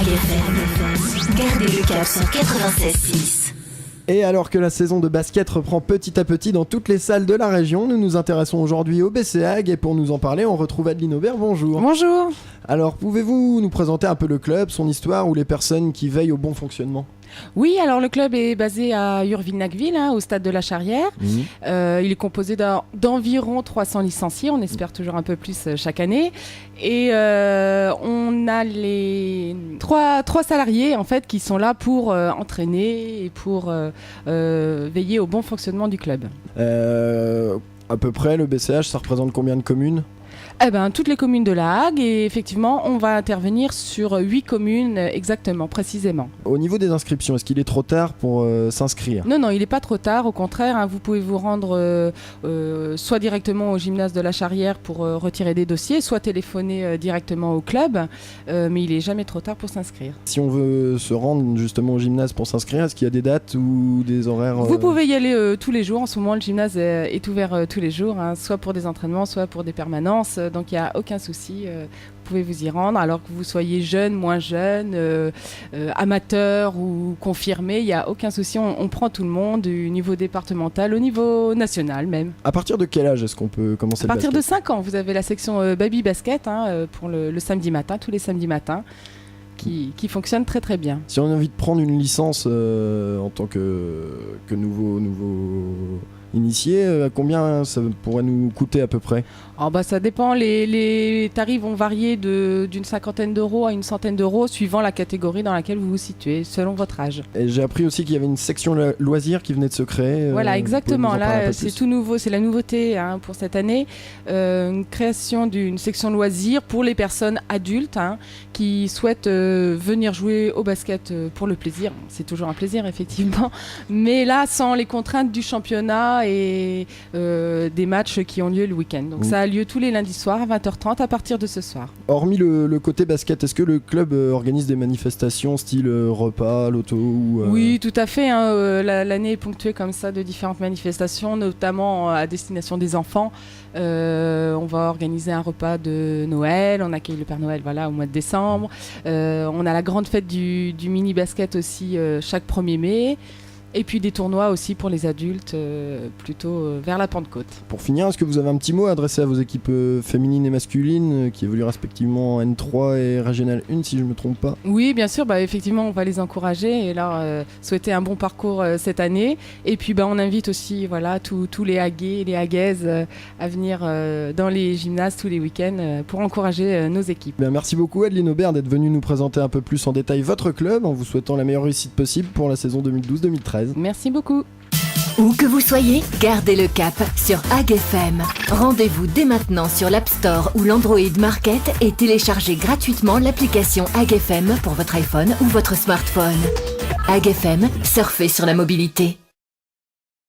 AgFM. Gardez le cap sur 96.6. Et alors que la saison de basket reprend petit à petit dans toutes les salles de la région, nous nous intéressons aujourd'hui au BCAG et pour nous en parler, on retrouve Adeline Aubert. Bonjour. Bonjour. Alors, pouvez-vous nous présenter un peu le club, son histoire ou les personnes qui veillent au bon fonctionnement ? Oui, alors le club est basé à Urville-Nacqueville, au stade de la Charrière. Il est composé d'environ 300 licenciés, on espère toujours un peu plus chaque année. Et on a les trois salariés en fait qui sont là pour entraîner et pour veiller au bon fonctionnement du club. À peu près, le BCH, ça représente combien de communes ? Toutes les communes de la Hague, et effectivement on va intervenir sur 8 communes exactement, précisément. Au niveau des inscriptions, est-ce qu'il est trop tard pour s'inscrire ? Non, il n'est pas trop tard, au contraire, vous pouvez vous rendre soit directement au gymnase de la Charrière pour retirer des dossiers, soit téléphoner directement au club, mais il n'est jamais trop tard pour s'inscrire. Si on veut se rendre justement au gymnase pour s'inscrire, est-ce qu'il y a des dates ou des horaires Vous pouvez y aller tous les jours, en ce moment le gymnase est ouvert tous les jours, soit pour des entraînements, soit pour des permanences. Donc il n'y a aucun souci, vous pouvez vous y rendre, alors que vous soyez jeune, moins jeune, amateur ou confirmé, il n'y a aucun souci, on prend tout le monde, du niveau départemental au niveau national même. À partir de quel âge est-ce qu'on peut commencer le basket ? À partir de 5 ans, vous avez la section Baby Basket pour le samedi matin, tous les samedis matins, qui fonctionne très très bien. Si on a envie de prendre une licence en tant que nouveau initié, combien ça pourrait nous coûter à peu près ? Ça dépend, les tarifs vont varier d'une cinquantaine d'euros à une centaine d'euros suivant la catégorie dans laquelle vous vous situez, selon votre âge. Et j'ai appris aussi qu'il y avait une section loisirs qui venait de se créer. Voilà, exactement, là c'est tout nouveau, c'est la nouveauté pour cette année, une création d'une section loisirs pour les personnes adultes qui souhaitent venir jouer au basket pour le plaisir. C'est toujours un plaisir effectivement, mais là sans les contraintes du championnat et des matchs qui ont lieu le week-end. Donc ça a lieu tous les lundis soirs à 20h30 à partir de ce soir. Hormis le côté basket, est-ce que le club organise des manifestations style repas, loto ou Oui, tout à fait. L'année est ponctuée comme ça de différentes manifestations, notamment à destination des enfants. On va organiser un repas de Noël, on accueille le Père Noël au mois de décembre. On a la grande fête du mini-basket aussi chaque 1er mai. Et puis des tournois aussi pour les adultes, plutôt vers la Pentecôte. Pour finir, est-ce que vous avez un petit mot à adresser à vos équipes féminines et masculines qui évoluent respectivement en N3 et Régional 1, si je ne me trompe pas ? Oui, bien sûr, effectivement, on va les encourager et leur souhaiter un bon parcours cette année. Et puis on invite aussi tous les Haguais et les Haguaises à venir dans les gymnases tous les week-ends pour encourager nos équipes. Merci beaucoup Adeline Aubert d'être venue nous présenter un peu plus en détail votre club en vous souhaitant la meilleure réussite possible pour la saison 2012-2013. Merci beaucoup. Où que vous soyez, gardez le cap sur AgFM. Rendez-vous dès maintenant sur l'App Store ou l'Android Market et téléchargez gratuitement l'application AgFM pour votre iPhone ou votre smartphone. AgFM, surfez sur la mobilité.